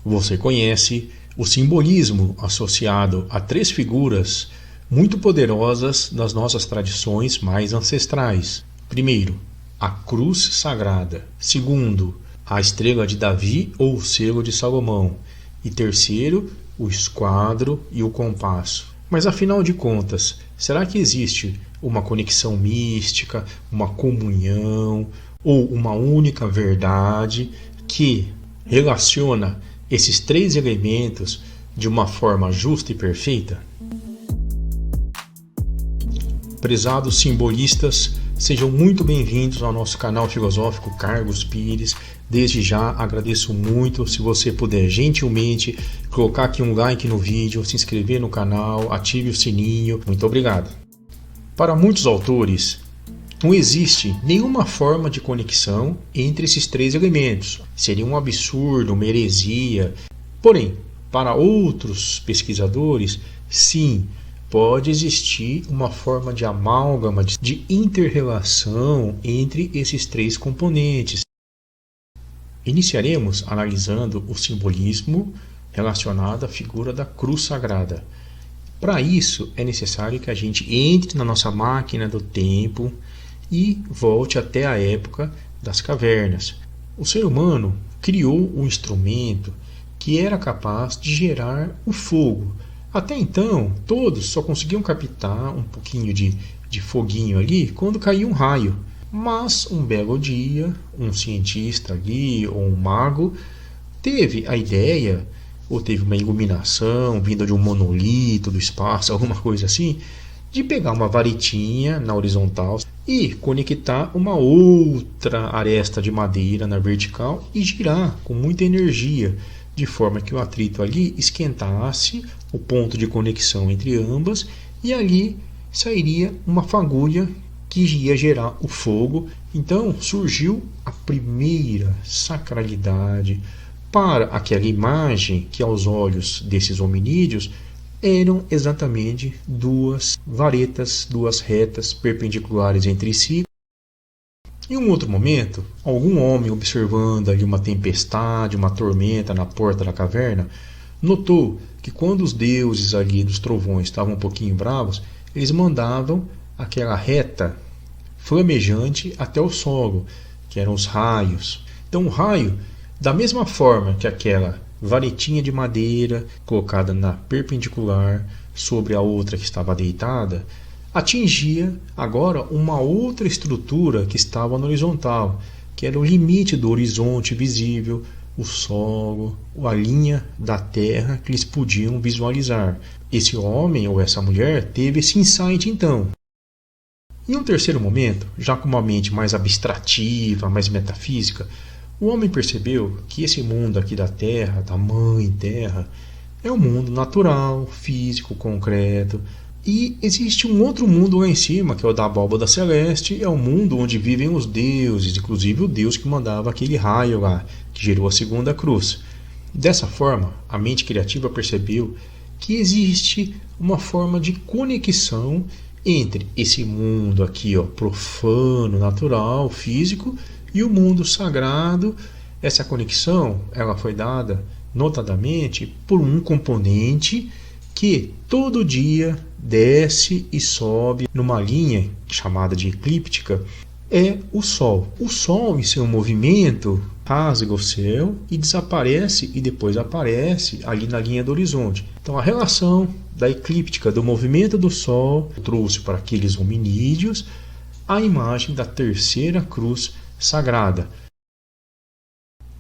Você conhece o simbolismo associado a três figuras muito poderosas das nossas tradições mais ancestrais. Primeiro, a cruz sagrada. Segundo, a estrela de Davi ou o selo de Salomão. E terceiro, o esquadro e o compasso. Mas afinal de contas, será que existe uma conexão mística, uma comunhão ou uma única verdade que relaciona esses três elementos de uma forma justa e perfeita? Prezados simbolistas, sejam muito bem-vindos ao nosso canal filosófico Carlos Pires. Desde já agradeço muito se você puder gentilmente colocar aqui um like no vídeo, se inscrever no canal, ative o sininho. Muito obrigado. Para muitos autores, não existe nenhuma forma de conexão entre esses três elementos. Seria um absurdo, uma heresia. Porém, para outros pesquisadores, sim, pode existir uma forma de amálgama, de inter-relação entre esses três componentes. Iniciaremos analisando o simbolismo relacionado à figura da cruz sagrada. Para isso, é necessário que a gente entre na nossa máquina do tempo e volte até a época das cavernas. O ser humano criou um instrumento que era capaz de gerar o fogo. Até então, todos só conseguiam captar um pouquinho de foguinho ali quando caía um raio. Mas um belo dia, um cientista ali, ou um mago, teve a ideia, ou teve uma iluminação vinda de um monolito do espaço, alguma coisa assim, de pegar uma varetinha na horizontal e conectar uma outra aresta de madeira na vertical e girar com muita energia, de forma que o atrito ali esquentasse o ponto de conexão entre ambas e ali sairia uma fagulha que ia gerar o fogo. Então surgiu a primeira sacralidade para aquela imagem que aos olhos desses hominídeos eram exatamente duas varetas, duas retas perpendiculares entre si. Em um outro momento, algum homem observando ali uma tempestade, uma tormenta na porta da caverna, notou que quando os deuses ali dos trovões estavam um pouquinho bravos, eles mandavam aquela reta flamejante até o solo, que eram os raios. Então o raio, da mesma forma que aquela varetinha de madeira colocada na perpendicular sobre a outra que estava deitada, atingia agora uma outra estrutura que estava na horizontal, que era o limite do horizonte visível, o solo, a linha da terra que eles podiam visualizar. Esse homem ou essa mulher teve esse insight então. Em um terceiro momento, já com uma mente mais abstrativa, mais metafísica, o homem percebeu que esse mundo aqui da Terra, da Mãe Terra, é um mundo natural, físico, concreto. E existe um outro mundo lá em cima, que é o da abóbada celeste, é o mundo onde vivem os deuses, inclusive o Deus que mandava aquele raio lá, que gerou a segunda cruz. Dessa forma, a mente criativa percebeu que existe uma forma de conexão entre esse mundo aqui, profano, natural, físico, e o mundo sagrado. Essa conexão ela foi dada notadamente por um componente que todo dia desce e sobe numa linha chamada de eclíptica, é o Sol. O Sol, em seu movimento, rasga o céu e desaparece e depois aparece ali na linha do horizonte. Então a relação da eclíptica, do movimento do Sol, trouxe para aqueles hominídeos a imagem da terceira cruz sagrada.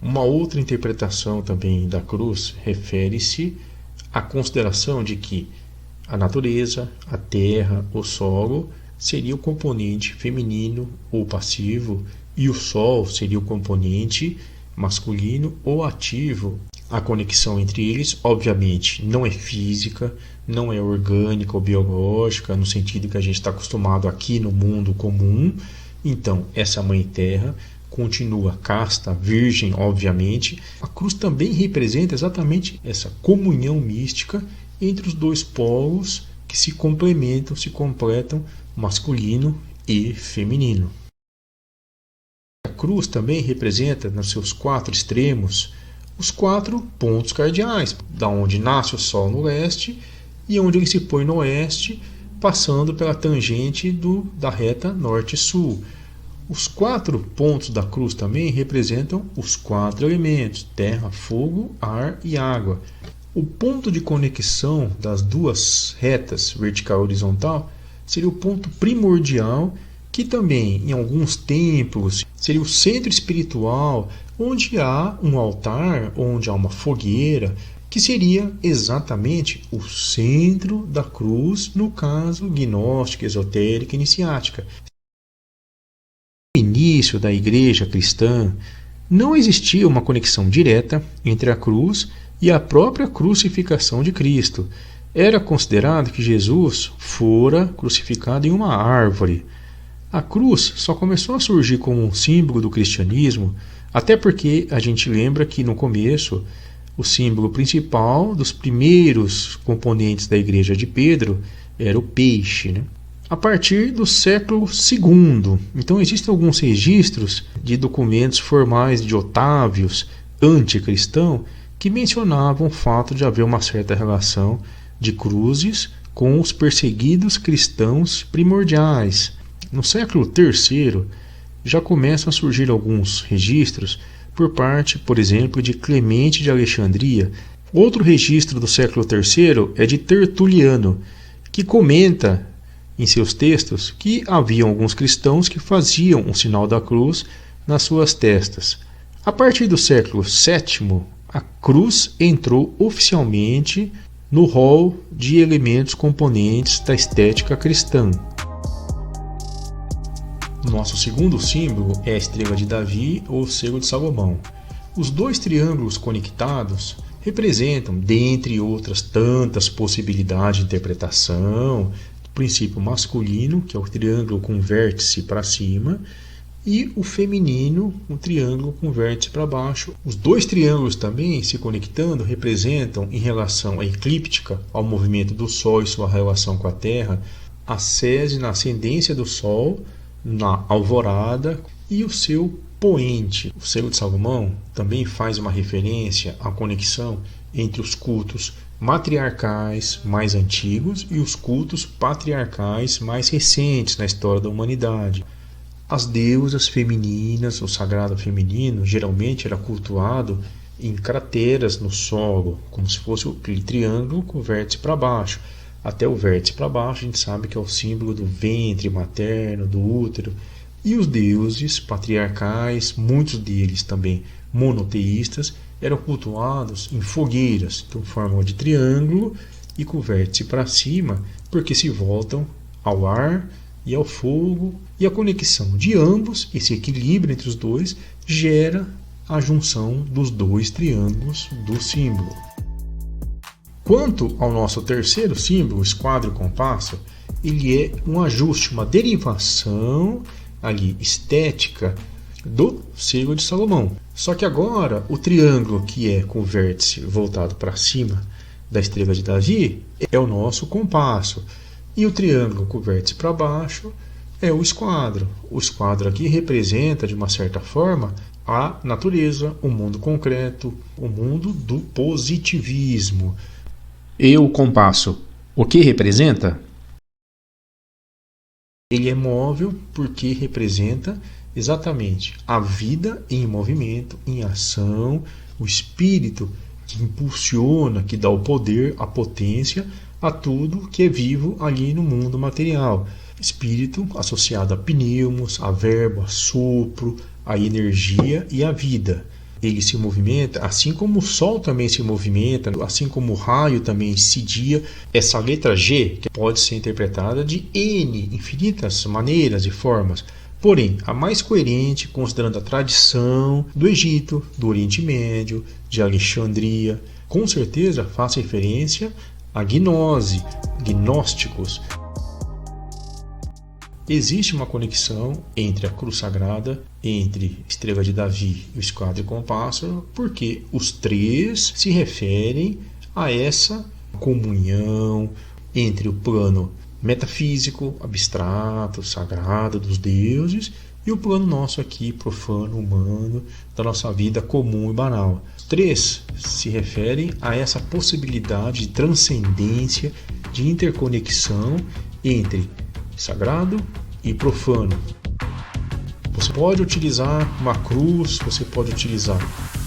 Uma outra interpretação também da cruz refere-se à consideração de que a natureza, a terra, o solo seria o componente feminino ou passivo e o sol seria o componente masculino ou ativo. A conexão entre eles, obviamente, não é física, não é orgânica ou biológica, no sentido que a gente está acostumado aqui no mundo comum. Então, essa Mãe Terra continua casta, virgem, obviamente. A cruz também representa exatamente essa comunhão mística entre os dois polos que se complementam, se completam, masculino e feminino. A cruz também representa, nos seus quatro extremos, os 4 pontos cardeais, da onde nasce o Sol no leste e onde ele se põe no oeste, passando pela tangente da reta norte-sul. Os 4 pontos da cruz também representam os 4 elementos: terra, fogo, ar e água. O ponto de conexão das duas retas, vertical e horizontal, seria o ponto primordial, que também em alguns templos seria o centro espiritual, onde há um altar, onde há uma fogueira, que seria exatamente o centro da cruz, no caso gnóstica, esotérica, iniciática. No início da igreja cristã, não existia uma conexão direta entre a cruz e a própria crucificação de Cristo. Era considerado que Jesus fora crucificado em uma árvore. A cruz só começou a surgir como um símbolo do cristianismo, até porque a gente lembra que no começo o símbolo principal dos primeiros componentes da igreja de Pedro era o peixe, né? A partir do século II. Então existem alguns registros de documentos formais de Otávios, anticristão, que mencionavam o fato de haver uma certa relação de cruzes com os perseguidos cristãos primordiais. No século III, já começam a surgir alguns registros por parte, por exemplo, de Clemente de Alexandria. Outro registro do século III é de Tertuliano, que comenta em seus textos que haviam alguns cristãos que faziam o sinal da cruz nas suas testas. A partir do século VII, a cruz entrou oficialmente no rol de elementos componentes da estética cristã. Nosso segundo símbolo é a estrela de Davi ou selo de Salomão. Os 2 triângulos conectados representam, dentre outras tantas possibilidades de interpretação, o princípio masculino, que é o triângulo com vértice para cima, e o feminino, um triângulo com vértice para baixo. Os 2 triângulos também se conectando representam, em relação à eclíptica, ao movimento do Sol e sua relação com a Terra, a sese na ascendência do Sol, na alvorada, e o seu poente. O selo de Salomão também faz uma referência à conexão entre os cultos matriarcais mais antigos e os cultos patriarcais mais recentes na história da humanidade. As deusas femininas, o sagrado feminino, geralmente era cultuado em crateras no solo, como se fosse aquele triângulo com o vértice para baixo. Até o vértice para baixo a gente sabe que é o símbolo do ventre materno, do útero. E os deuses patriarcais, muitos deles também monoteístas, eram cultuados em fogueiras, então forma de triângulo e com o vértice para cima, porque se voltam ao ar e ao fogo, e a conexão de ambos, esse equilíbrio entre os dois, gera a junção dos 2 triângulos do símbolo. Quanto ao nosso terceiro símbolo, esquadro e compasso, ele é um ajuste, uma derivação ali estética do selo de Salomão. Só que agora o triângulo que é com o vértice voltado para cima da estrela de Davi é o nosso compasso. E o triângulo com o vértice para baixo é o esquadro. O esquadro aqui representa, de uma certa forma, a natureza, o mundo concreto, o mundo do positivismo. E o compasso, o que representa? Ele é móvel porque representa exatamente a vida em movimento, em ação, o espírito que impulsiona, que dá o poder, a potência a tudo que é vivo ali no mundo material. Espírito associado a pneumos, a verbo, a sopro, a energia e a vida. Ele se movimenta, assim como o Sol também se movimenta, assim como o raio também incidia. Essa letra G que pode ser interpretada de N, infinitas maneiras e formas. Porém, a mais coerente, considerando a tradição do Egito, do Oriente Médio, de Alexandria, com certeza faz referência à gnose, gnósticos. Existe uma conexão entre a cruz sagrada, entre a estrela de Davi e o esquadro e compasso, porque os 3 se referem a essa comunhão entre o plano metafísico, abstrato, sagrado dos deuses e o plano nosso aqui, profano, humano, da nossa vida comum e banal. 3 se refere a essa possibilidade de transcendência, de interconexão entre sagrado e profano. Você pode utilizar uma cruz, você pode utilizar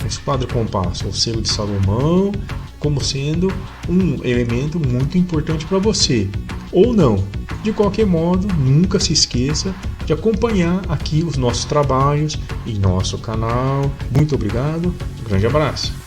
um esquadro compasso ou selo de Salomão como sendo um elemento muito importante para você, ou não. De qualquer modo, nunca se esqueça de acompanhar aqui os nossos trabalhos em nosso canal. Muito obrigado, um grande abraço.